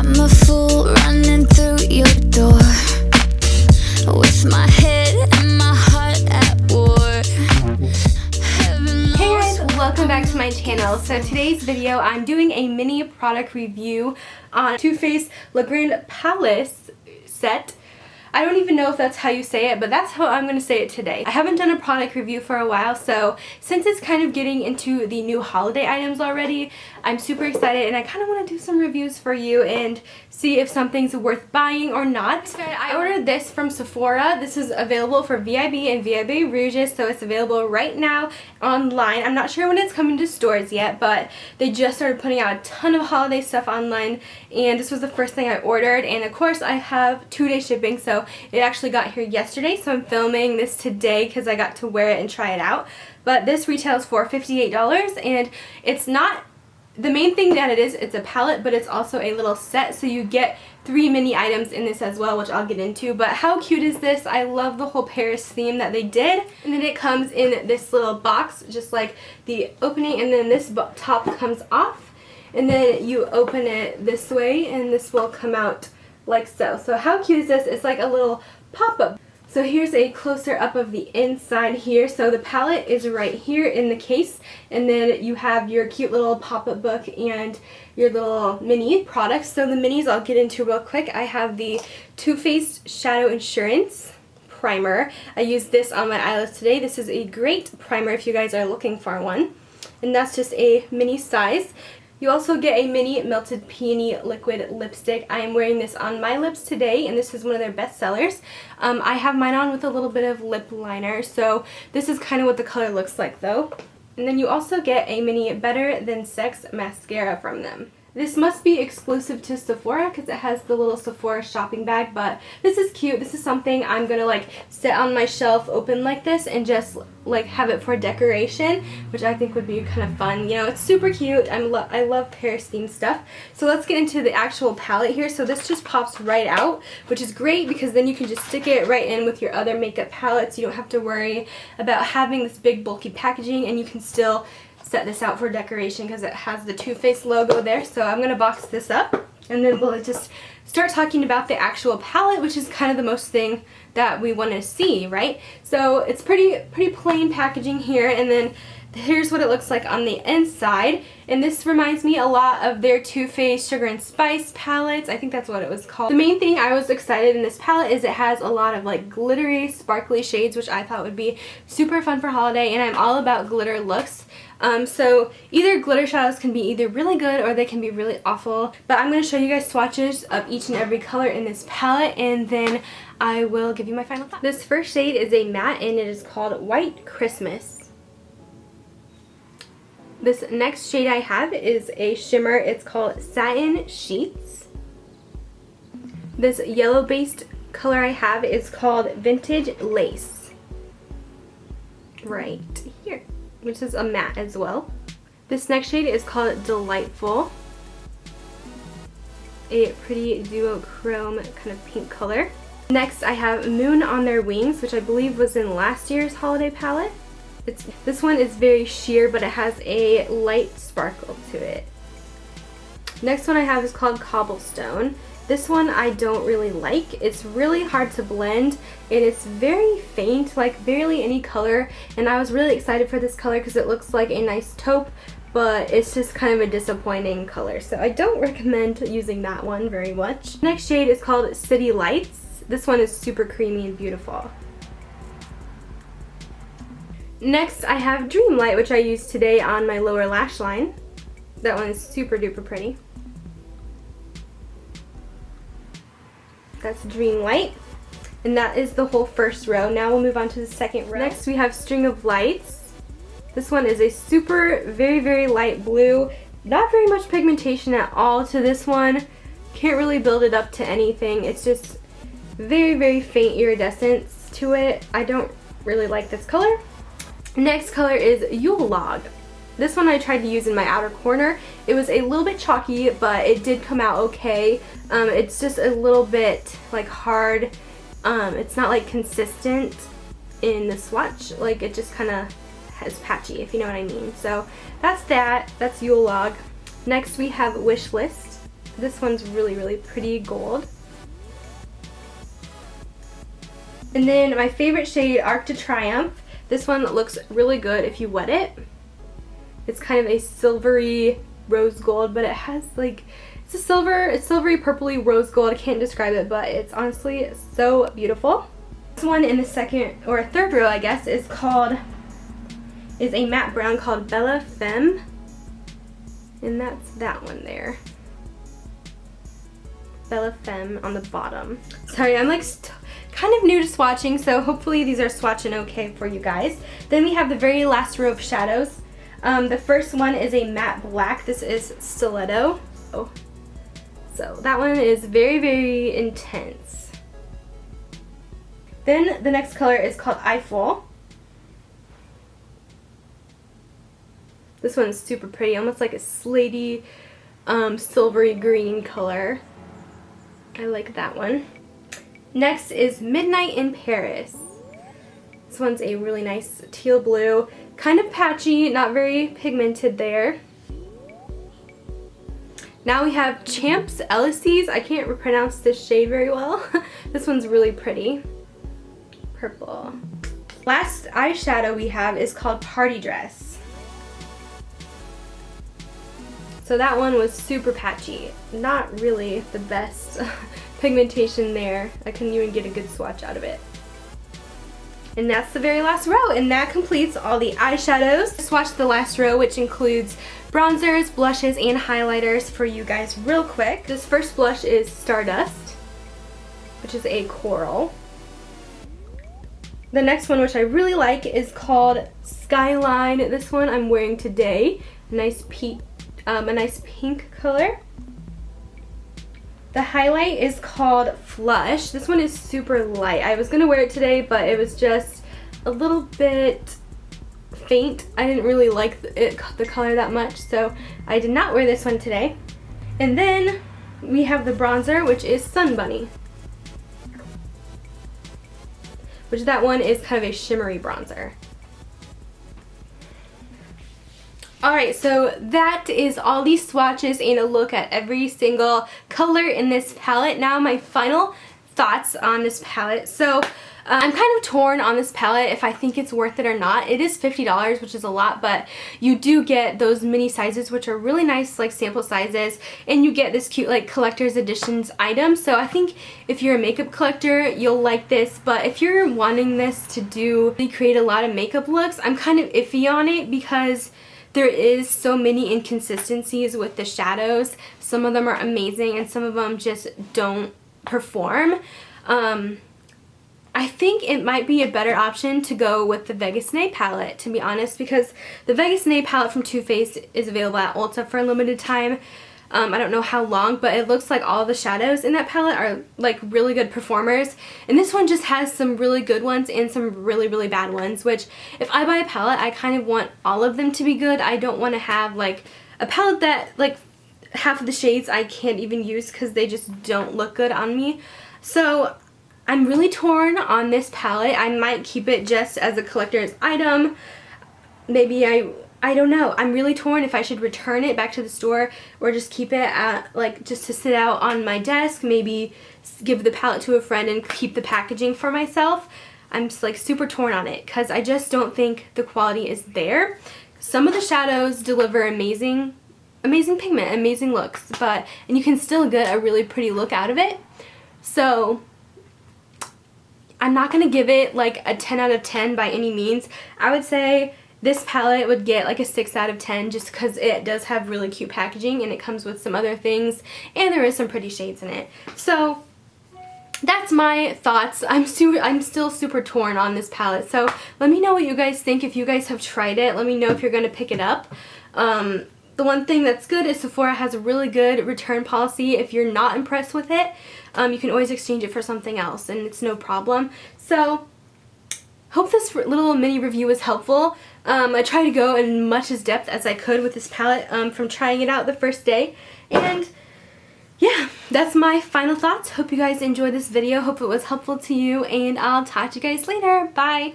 I'm a fool running through your door, with my head and my heart at war. Hey guys, welcome back to my channel. So today's video, I'm doing a mini product review on Too Faced Le Grand Palais set. I don't even know if that's how you say it, but that's how I'm going to say it today. I haven't done a product review for a while, so since it's kind of getting into the new holiday items already, I'm super excited and I kind of want to do some reviews for you and see if something's worth buying or not. I ordered this from Sephora. This is available for VIB and VIB Rouges, so it's available right now online. I'm not sure when it's coming to stores yet, but they just started putting out a ton of holiday stuff online, and this was the first thing I ordered. And of course I have 2-day shipping, so it actually got here yesterday, so I'm filming this today because I got to wear it and try it out. But this retails for $58, and it's not, the main thing that it is, it's a palette, but it's also a little set, so you get 3 mini items in this as well, which I'll get into. But how cute is this? I love the whole Paris theme that they did. And then it comes in this little box, just like the opening, and then this top comes off, and then you open it this way and this will come out like so. So how cute is this? It's like a little pop-up. So here's a closer up of the inside here. So the palette is right here in the case, and then you have your cute little pop-up book and your little mini products. So the minis I'll get into real quick. I have the Too Faced Shadow Insurance primer. I used this on my eyelids today. This is a great primer if you guys are looking for one, and that's just a mini size. You also get a mini Melted Peony liquid lipstick. I am wearing this on my lips today, and this is one of their best sellers. I have mine on with a little bit of lip liner, so this is kind of what the color looks like though. And then you also get a mini Better Than Sex mascara from them. This must be exclusive to Sephora because it has the little Sephora shopping bag, but this is cute. This is something I'm gonna like set on my shelf open like this and just like have it for decoration, which I think would be kind of fun. You know, it's super cute. I love Paris themed stuff. So let's get into the actual palette here. So this just pops right out, which is great because then you can just stick it right in with your other makeup palettes. You don't have to worry about having this big bulky packaging, and you can still set this out for decoration because it has the Too Faced logo there. So I'm going to box this up, and then we'll just start talking about the actual palette, which is kind of the most thing that we want to see, right? So it's pretty plain packaging here, and then here's what it looks like on the inside. And this reminds me a lot of their Too Faced Sugar and Spice palettes. I think that's what it was called. The main thing I was excited in this palette is it has a lot of like glittery, sparkly shades, which I thought would be super fun for holiday, and I'm all about glitter looks. So either glitter shadows can be either really good or they can be really awful. But I'm going to show you guys swatches of each and every color in this palette, and then I will give you my final thoughts. This first shade is a matte, and it is called White Christmas. This next shade I have is a shimmer. It's called Satin Sheets. This yellow based color I have is called Vintage Lace. Right here, which is a matte as well. This next shade is called Delightful. A pretty duochrome kind of pink color. Next I have Moon on Their Wings, which I believe was in last year's holiday palette. This one is very sheer, but it has a light sparkle to it. Next one I have is called Cobblestone. This one I don't really like. It's really hard to blend, and it's very faint, like barely any color. And I was really excited for this color because it looks like a nice taupe, but it's just kind of a disappointing color. So I don't recommend using that one very much. Next shade is called City Lights. This one is super creamy and beautiful. Next I have Dreamlight, which I used today on my lower lash line. That one is super duper pretty. That's Dreamlight, and that is the whole first row. Now we'll move on to the second row. Next we have String of Lights. This one is a super very light blue. Not very much pigmentation at all to this one. Can't really build it up to anything. It's just very faint iridescence to it. I don't really like this color. Next color is Yule Log. This one I tried to use in my outer corner. It was a little bit chalky, but it did come out okay. It's just a little bit like hard. It's not like consistent in the swatch. Like it just kind of is patchy, if you know what I mean. So that's that. That's Yule Log. Next we have Wish List. This one's really, really pretty gold. And then my favorite shade, Arc de Triomphe. This one looks really good if you wet it. It's kind of a silvery rose gold, but it has like, it's silvery purpley rose gold. I can't describe it, but it's honestly so beautiful. This one in the second or third row, I guess, is a matte brown called Bella Femme. And that's that one there. Bella Femme on the bottom. Sorry, I'm like kind of new to swatching, so hopefully these are swatching okay for you guys. Then we have the very last row of shadows. The first one is a matte black. This is Stiletto. Oh. So that one is very, very intense. Then the next color is called Eiffel. This one's super pretty, almost like a slatey, silvery green color. I like that one. Next is Midnight in Paris. This one's a really nice teal blue, kind of patchy, not very pigmented there. Now we have Champs Elysees. I can't pronounce this shade very well. This one's really pretty. Purple. Last eyeshadow we have is called Party Dress. So that one was super patchy. Not really the best pigmentation there. I couldn't even get a good swatch out of it. And that's the very last row, and that completes all the eyeshadows. Swatch the last row, which includes bronzers, blushes, and highlighters for you guys real quick. This first blush is Stardust, which is a coral. The next one, which I really like, is called Skyline. This one I'm wearing today. A nice pink color. The highlight is called Flush. This one is super light. I was going to wear it today, but it was just a little bit faint. I didn't really like the color that much, so I did not wear this one today. And then we have the bronzer, which is Sun Bunny. Which that one is kind of a shimmery bronzer. Alright, so that is all these swatches and a look at every single color in this palette. Now my final thoughts on this palette. So I'm kind of torn on this palette if I think it's worth it or not. It is $50, which is a lot, but you do get those mini sizes, which are really nice, like sample sizes, and you get this cute like collector's editions item. So I think if you're a makeup collector, you'll like this, but if you're wanting this to create a lot of makeup looks, I'm kind of iffy on it because there is so many inconsistencies with the shadows. Some of them are amazing and some of them just don't perform. I think it might be a better option to go with the Vegas Janae palette, to be honest, because the Vegas Janae palette from Too Faced is available at Ulta for a limited time. I don't know how long, but it looks like all the shadows in that palette are like really good performers. And this one just has some really good ones and some really, really bad ones, which if I buy a palette, I kind of want all of them to be good. I don't want to have like a palette that like half of the shades I can't even use because they just don't look good on me. So I'm really torn on this palette. I might keep it just as a collector's item. Maybe I don't know. I'm really torn if I should return it back to the store or just keep it at like just to sit out on my desk, maybe give the palette to a friend and keep the packaging for myself. I'm just like super torn on it because I just don't think the quality is there. Some of the shadows deliver amazing pigment, amazing looks, and you can still get a really pretty look out of it. So I'm not going to give it like a 10 out of 10 by any means. I would say this palette would get like a 6 out of 10 just because it does have really cute packaging and it comes with some other things and there is some pretty shades in it. So that's my thoughts. I'm still super torn on this palette. So let me know what you guys think. If you guys have tried it, let me know if you're going to pick it up. The one thing that's good is Sephora has a really good return policy. If you're not impressed with it, you can always exchange it for something else and it's no problem. So hope this little mini review was helpful. I tried to go in much as depth as I could with this palette from trying it out the first day. And yeah, that's my final thoughts. Hope you guys enjoyed this video. Hope it was helpful to you and I'll talk to you guys later. Bye!